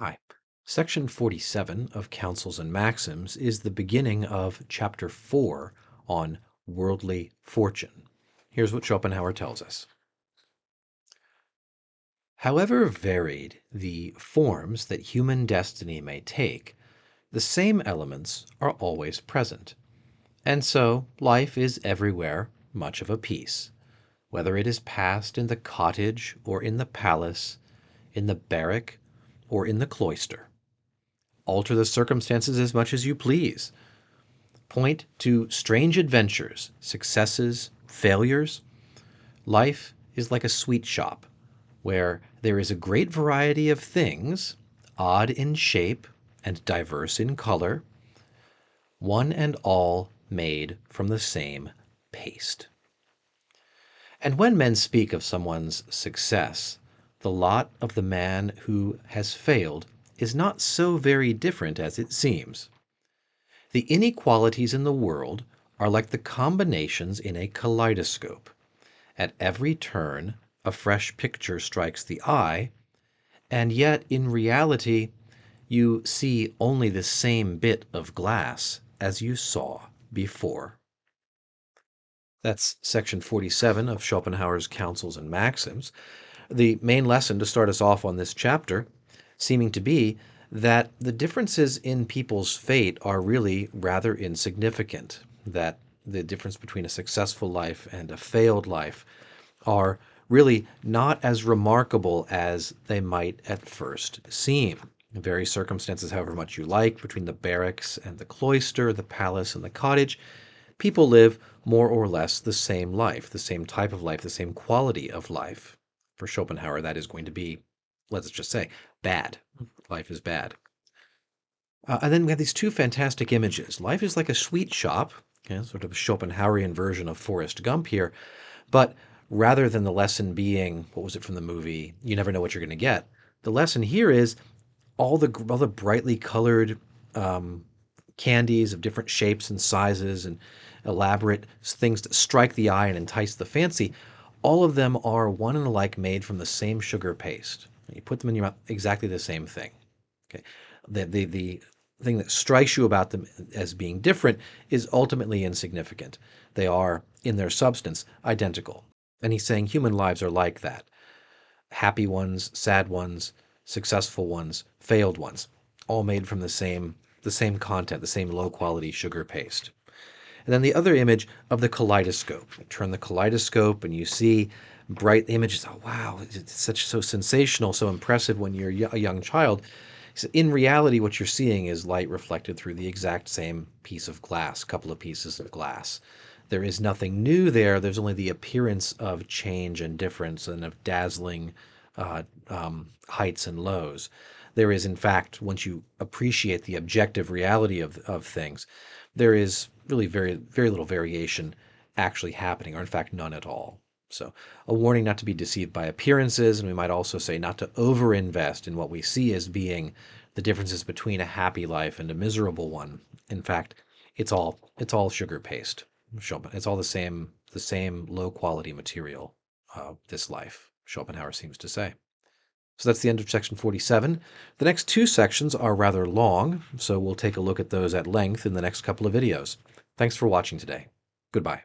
Hi. Section 47 of Counsels and Maxims is the beginning of Chapter 4 on worldly fortune. Here's what Schopenhauer tells us. However varied the forms that human destiny may take, the same elements are always present. And so life is everywhere much of a piece, whether it is passed in the cottage or in the palace, in the barrack or in the cloister. Alter the circumstances as much as you please. Point to strange adventures, successes, failures. Life is like a sweet shop, where there is a great variety of things, odd in shape and diverse in color, one and all made from the same paste. And when men speak of someone's success, the lot of the man who has failed is not so very different as it seems. The inequalities in the world are like the combinations in a kaleidoscope. At every turn, a fresh picture strikes the eye, and yet in reality, you see only the same bit of glass as you saw before. That's section 47 of Schopenhauer's Counsels and Maxims. The main lesson to start us off on this chapter seeming to be that the differences in people's fate are really rather insignificant, that the difference between a successful life and a failed life are really not as remarkable as they might at first seem. In various circumstances, however much you like, between the barracks and the cloister, the palace and the cottage, people live more or less the same life, the same type of life, the same quality of life. For Schopenhauer, that is going to be, let's just say, bad. Life is bad. And then we have these two fantastic images. Life is like a sweet shop, sort of a Schopenhauerian version of Forrest Gump here, but rather than the lesson being, what was it from the movie, you never know what you're going to get, the lesson here is all the brightly colored candies of different shapes and sizes and elaborate things that strike the eye and entice the fancy, all of them are one and alike made from the same sugar paste. You put them in your mouth, exactly the same thing. Okay, the thing that strikes you about them as being different is ultimately insignificant. They are, in their substance, identical. And he's saying human lives are like that. Happy ones, sad ones, successful ones, failed ones, all made from the same content, the same low quality sugar paste. And then the other image of the kaleidoscope. You turn the kaleidoscope and you see bright images. Oh, wow, it's so sensational, so impressive when you're a young child. So in reality, what you're seeing is light reflected through the exact same piece of glass, couple of pieces of glass. There is nothing new there. There's only the appearance of change and difference and of dazzling heights and lows. There is, in fact, once you appreciate the objective reality of things, there is really very little variation actually happening, or in fact, none at all. So a warning not to be deceived by appearances, and we might also say not to overinvest in what we see as being the differences between a happy life and a miserable one. In fact, it's all sugar paste. It's all the same low quality material. This life, Schopenhauer seems to say. So that's the end of section 47. The next two sections are rather long, so we'll take a look at those at length in the next couple of videos. Thanks for watching today. Goodbye.